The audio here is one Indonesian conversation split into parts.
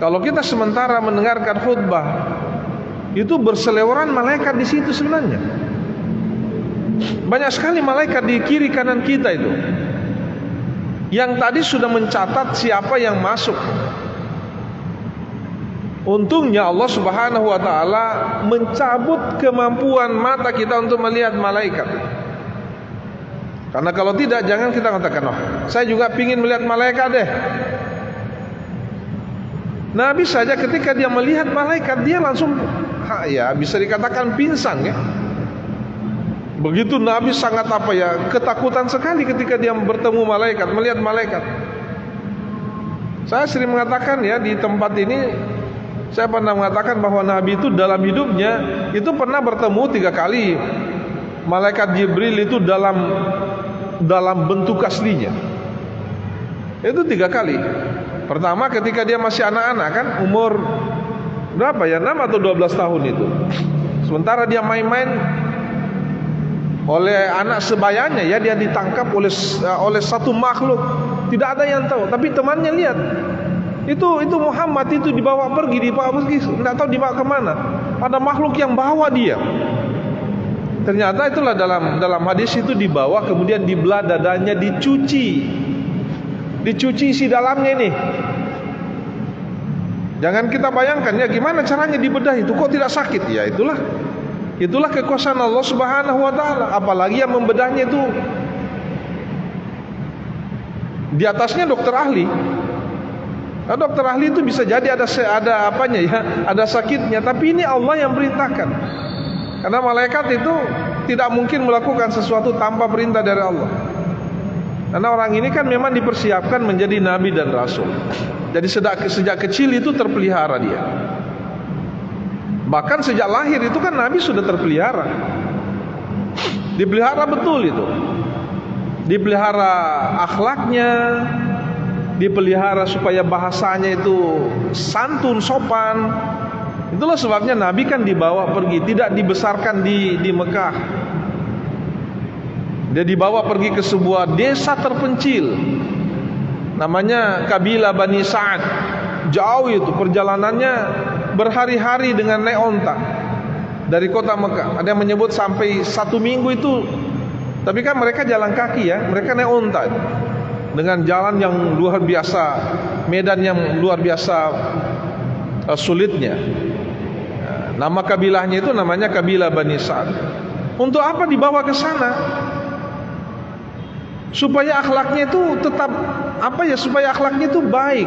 Kalau kita sementara mendengarkan khutbah, itu berseleweran malaikat di situ sebenarnya. Banyak sekali malaikat di kiri kanan kita itu, yang tadi sudah mencatat siapa yang masuk. Untungnya Allah Subhanahu wa taala mencabut kemampuan mata kita untuk melihat malaikat. Karena kalau tidak, jangan kita katakan, "Oh, saya juga ingin melihat malaikat deh." Nabi saja ketika dia melihat malaikat, dia langsung bisa dikatakan pingsan ya. Begitu Nabi sangat ketakutan sekali ketika dia bertemu malaikat, melihat malaikat. Saya sering mengatakan ya, di tempat ini saya pernah mengatakan bahwa Nabi itu dalam hidupnya itu pernah bertemu 3 kali malaikat Jibril itu dalam bentuk aslinya. Itu 3 kali. Pertama ketika dia masih anak-anak kan, umur berapa ya, 6 atau 12 tahun itu. Sementara dia main-main oleh anak sebayanya ya, dia ditangkap oleh satu makhluk, tidak ada yang tahu, tapi temannya lihat. Itu Muhammad itu dibawa pergi, tidak tahu dibawa kemana. Ada makhluk yang bawa dia. Ternyata itulah dalam hadis itu dibawa, kemudian dibelah dadanya, dicuci isi dalamnya ini. Jangan kita bayangkan ya, gimana caranya dibedah itu kok tidak sakit ya. Itulah kekuasaan Allah Subhanahu wa taala. Apalagi yang membedahnya itu di atasnya dokter ahli. Nah, dokter ahli itu bisa jadi ada sakitnya, tapi ini Allah yang perintahkan. Karena malaikat itu tidak mungkin melakukan sesuatu tanpa perintah dari Allah. Karena orang ini kan memang dipersiapkan menjadi nabi dan rasul. Jadi sejak kecil itu terpelihara dia. Bahkan sejak lahir itu kan nabi sudah terpelihara. Dipelihara betul itu. Dipelihara akhlaknya, dipelihara supaya bahasanya itu santun, sopan. Itulah sebabnya nabi kan dibawa pergi, tidak dibesarkan di Mekah. Dia dibawa pergi ke sebuah desa terpencil, namanya kabilah Bani Sa'ad. Jauh itu perjalanannya, berhari-hari dengan naik onta dari kota Mekah. Ada yang menyebut sampai 1 minggu itu. Tapi kan mereka jalan kaki ya, mereka naik onta dengan jalan yang luar biasa, medan yang luar biasa sulitnya. Nama kabilahnya itu namanya kabilah Bani Sa'ad. Untuk apa dibawa ke sana? Supaya akhlaknya itu tetap supaya akhlaknya itu baik,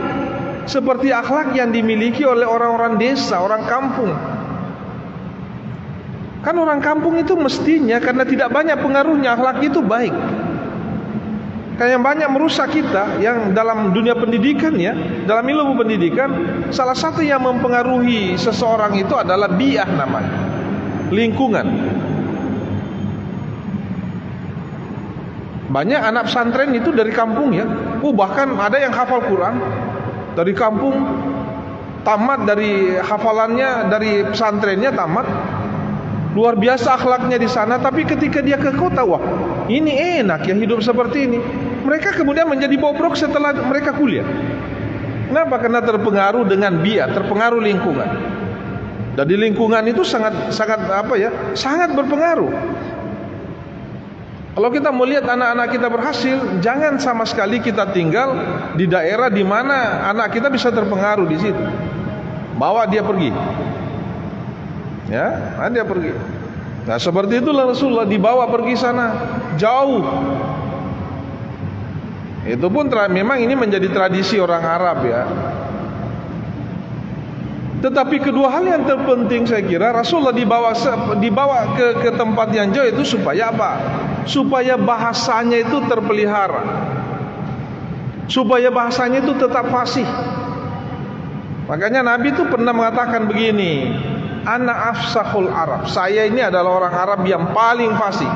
seperti akhlak yang dimiliki oleh orang-orang desa, orang kampung. Kan orang kampung itu mestinya karena tidak banyak pengaruhnya, akhlaknya itu baik. Kayak yang banyak merusak kita yang dalam dunia pendidikan ya, dalam ilmu pendidikan, salah satu yang mempengaruhi seseorang itu adalah bi'ah namanya, lingkungan. Banyak anak pesantren itu dari kampung ya. Bahkan ada yang hafal Quran dari kampung, tamat dari hafalannya, dari pesantrennya tamat. Luar biasa akhlaknya di sana, tapi ketika dia ke kota, wah, ini enak ya hidup seperti ini. Mereka kemudian menjadi bobrok setelah mereka kuliah. Kenapa? Karena terpengaruh dengan biar, terpengaruh lingkungan. Dan di lingkungan itu sangat berpengaruh. Kalau kita melihat anak-anak kita berhasil, jangan sama sekali kita tinggal di daerah di mana anak kita bisa terpengaruh di situ. Bawa dia pergi. Ya, dia pergi. Nah, seperti itulah Rasulullah dibawa pergi sana, jauh. Itu pun memang ini menjadi tradisi orang Arab ya. Tetapi kedua hal yang terpenting saya kira, Rasulullah dibawa ke tempat yang jauh itu supaya apa? Supaya bahasanya itu terpelihara, supaya bahasanya itu tetap fasih. Makanya Nabi itu pernah mengatakan begini, ana afsahul Arab, saya ini adalah orang Arab yang paling fasih.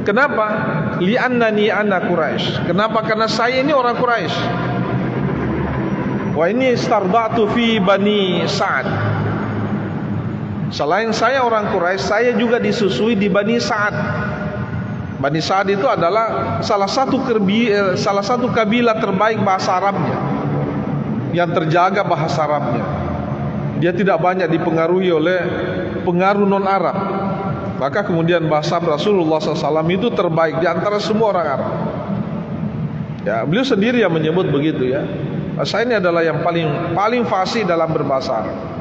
Kenapa? Li'annani ana Quraisy. Kenapa? Karena saya ini orang Quraisy. Wa ini starba'tu fi Bani Sa'ad. Selain saya orang Quraisy, saya juga disusui di Bani Sa'ad. Bani Sa'ad itu adalah salah satu kabilah terbaik bahasa Arabnya, yang terjaga bahasa Arabnya. Dia tidak banyak dipengaruhi oleh pengaruh non-Arab. Maka kemudian bahasa Rasulullah SAW itu terbaik di antara semua orang Arab. Ya, beliau sendiri yang menyebut begitu ya. Saya ini adalah yang paling fasih dalam berbahasa Arab.